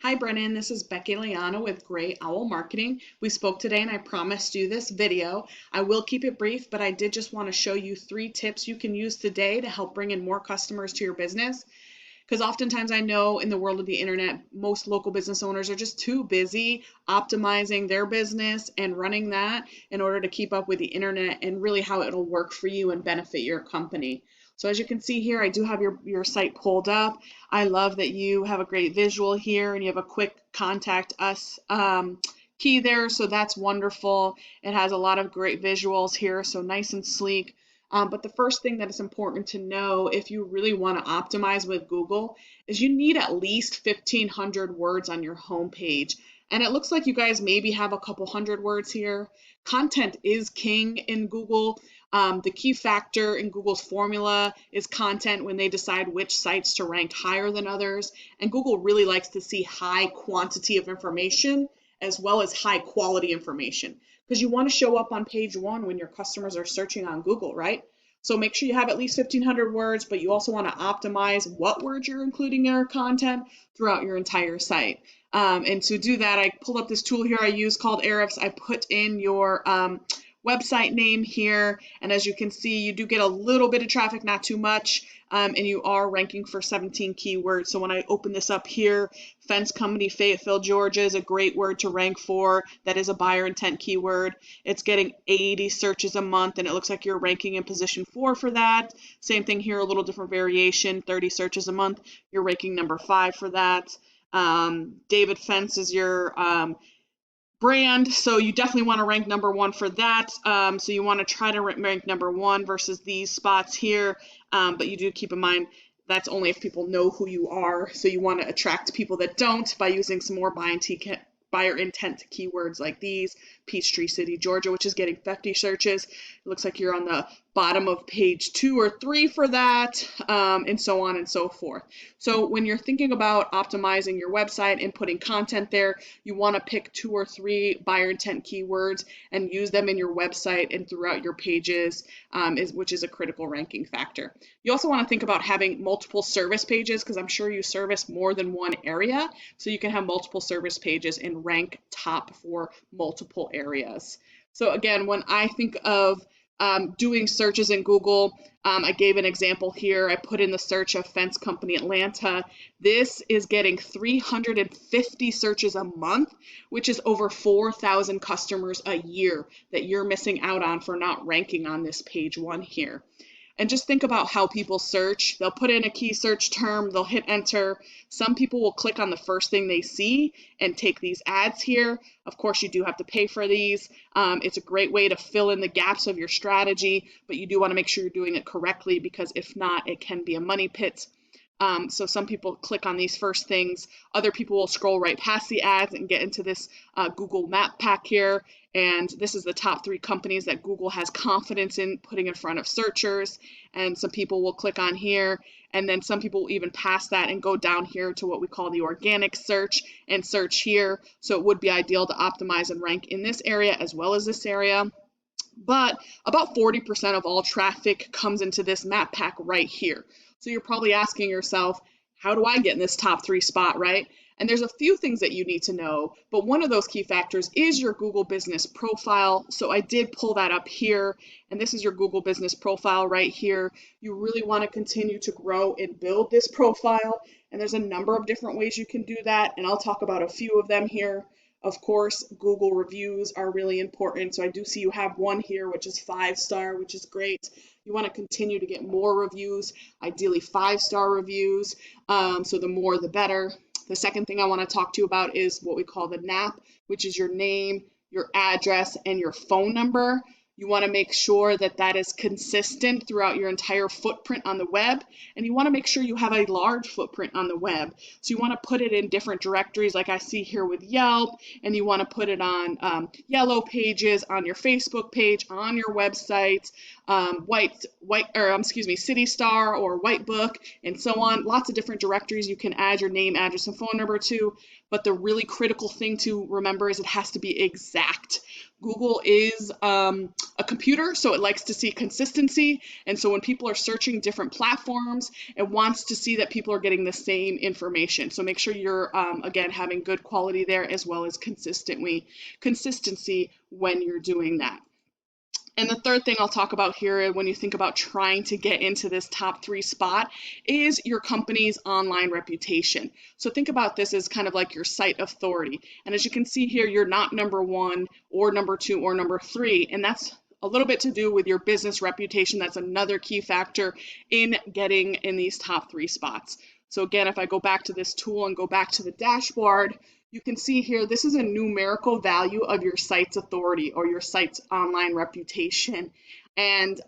Hi Brennan, this is Becky with Gray Owl Marketing. We spoke today and I promised you this video. I will keep it brief, but I did just want to show you 3 tips you can use today to help bring in more customers to your business. Because oftentimes I know in the world of the internet, most local business owners are just too busy optimizing their business and running that in order to keep up with the internet and really how it'll work for you and benefit your company. So as you can see here, I do have your site pulled up. I love that you have a great visual here and you have a quick contact us key there. So that's wonderful. It has a lot of great visuals here. So nice and sleek. But the first thing that is important to know if you really want to optimize with Google is you need at least 1,500 words on your homepage. And it looks like you guys maybe have a couple hundred words here. Content is king in Google. The key factor in Google's formula is content when they decide which sites to rank higher than others. And Google really likes to see high quantity of information as well as high quality information, because you want to show up on page 1 when your customers are searching on Google, right? So make sure you have at least 1,500 words, but you also want to optimize what words you're including in your content throughout your entire site. And to do that, I pulled up this tool here I use called Ahrefs. I put in your website name here, and as you can see, you do get a little bit of traffic, not too much, and you are ranking for 17 keywords. So when I open this up here, fence company, Fayetteville, Georgia is a great word to rank for. That is a buyer intent keyword. It's getting 80 searches a month, and it looks like you're ranking in position 4 for that. Same thing here, a little different variation, 30 searches a month. You're ranking number 5 for that. David Fence is your brand, so you definitely want to rank number 1 for that. So you want to try to rank number 1 versus these spots here, but you do keep in mind that's only if people know who you are. So you want to attract people that don't by using some more buyer intent keywords like these. Peachtree City, Georgia, which is getting 50 searches. It looks like you're on the bottom of page 2 or 3 for that, and so on and so forth. So when you're thinking about optimizing your website and putting content there, you want to pick 2 or 3 buyer intent keywords and use them in your website and throughout your pages, which is a critical ranking factor. You also want to think about having multiple service pages, because I'm sure you service more than one area, so you can have multiple service pages and rank top for multiple areas. So again, when I think of doing searches in Google, I gave an example here. I put in the search of Fence Company Atlanta. This is getting 350 searches a month, which is over 4,000 customers a year that you're missing out on for not ranking on this page 1 here. And just think about how people search. They'll put in a key search term, they'll hit enter. Some people will click on the first thing they see and take these ads here. Of course, you do have to pay for these. It's a great way to fill in the gaps of your strategy, but you do want to make sure you're doing it correctly, because if not, it can be a money pit. So some people click on these first things. Other people will scroll right past the ads and get into this Google map pack here. And this is the top 3 companies that Google has confidence in putting in front of searchers. And some people will click on here. And then some people will even pass that and go down here to what we call the organic search and search here. So it would be ideal to optimize and rank in this area as well as this area. But about 40% of all traffic comes into this map pack right here. So you're probably asking yourself, how do I get in this top 3 spot, right? And there's a few things that you need to know, but one of those key factors is your Google Business Profile. So I did pull that up here, and this is your Google Business Profile right here. You really want to continue to grow and build this profile, and there's a number of different ways you can do that, and I'll talk about a few of them here. Of course, Google reviews are really important. So I do see you have one here, which is 5-star, which is great. You want to continue to get more reviews, ideally 5-star reviews. So the more, the better. The second thing I want to talk to you about is what we call the NAP, which is your name, your address, and your phone number. You want to make sure that that is consistent throughout your entire footprint on the web, and you want to make sure you have a large footprint on the web. So you want to put it in different directories like I see here with Yelp, and you want to put it on Yellow Pages, on your Facebook page, on your website. City Star or White Book, and so on. Lots of different directories you can add your name, address, and phone number to. But the really critical thing to remember is it has to be exact. Google is a computer, so it likes to see consistency. And so when people are searching different platforms, it wants to see that people are getting the same information. So make sure you're, again, having good quality there as well as consistency when you're doing that. And the third thing I'll talk about here when you think about trying to get into this top 3 spot is your company's online reputation. So think about this as kind of like your site authority. And as you can see here, you're not number 1 or number 2 or number 3. And that's a little bit to do with your business reputation. That's another key factor in getting in these top 3 spots. So again, if I go back to this tool and go back to the dashboard, you can see here, this is a numerical value of your site's authority or your site's online reputation. And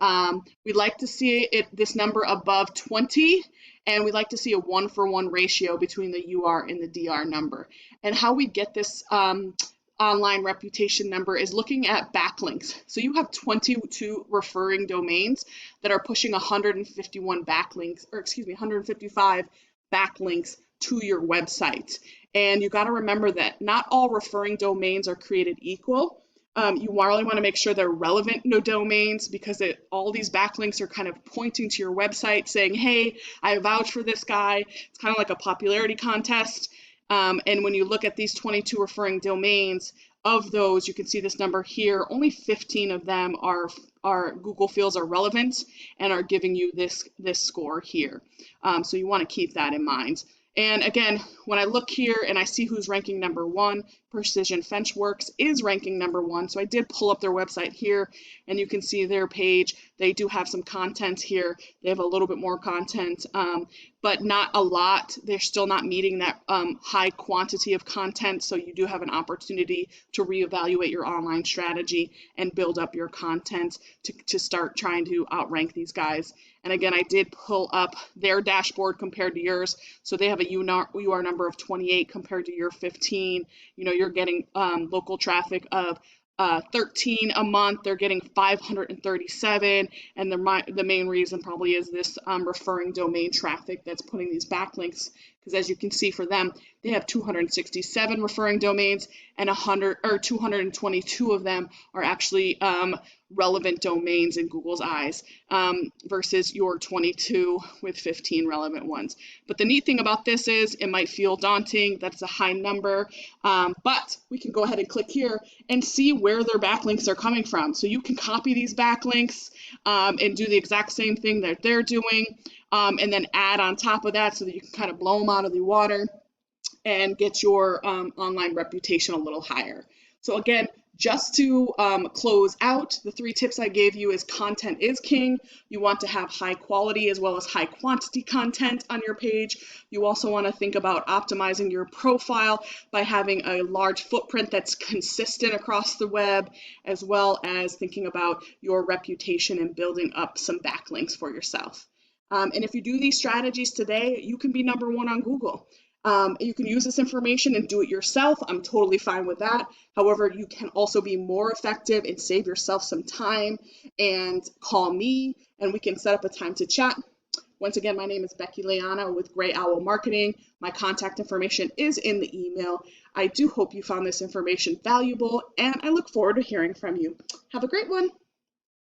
we'd like to see this number above 20, and we'd like to see a 1-for-1 ratio between the UR and the DR number. And how we get this online reputation number is looking at backlinks. So you have 22 referring domains that are pushing 155 backlinks to your website. And you got to remember that not all referring domains are created equal. You really want to make sure they're relevant domains, because all these backlinks are kind of pointing to your website saying, hey, I vouch for this guy. It's kind of like a popularity contest. And when you look at these 22 referring domains, of those, you can see this number here, only 15 of them are Google feels are relevant and are giving you this score here. So you want to keep that in mind. And again, when I look here and I see who's ranking number 1, Precision Fenchworks is ranking number 1. So I did pull up their website here, and you can see their page. They do have some content here. They have a little bit more content, but not a lot. They're still not meeting that high quantity of content. So you do have an opportunity to reevaluate your online strategy and build up your content to start trying to outrank these guys. And again, I did pull up their dashboard compared to yours. So they have a UR number of 28 compared to your 15. You know, you're getting local traffic of 13 a month. They're getting 537. And the main reason probably is this referring domain traffic that's putting these backlinks. Because as you can see for them, they have 267 referring domains, and 222 of them are actually relevant domains in Google's eyes, versus your 22 with 15 relevant ones. But the neat thing about this is it might feel daunting. That's a high number, but we can go ahead and click here and see where their backlinks are coming from. So you can copy these backlinks and do the exact same thing that they're doing, and then add on top of that so that you can kind of blow them out of the water and get your online reputation a little higher. So again, just to close out, the 3 tips I gave you is content is king. You want to have high quality as well as high quantity content on your page. You also want to think about optimizing your profile by having a large footprint that's consistent across the web, as well as thinking about your reputation and building up some backlinks for yourself. And if you do these strategies today, you can be number 1 on Google. You can use this information and do it yourself. I'm totally fine with that. However, you can also be more effective and save yourself some time and call me, and we can set up a time to chat. Once again, my name is Becky with Gray Owl Marketing. My contact information is in the email. I do hope you found this information valuable, and I look forward to hearing from you. Have a great one.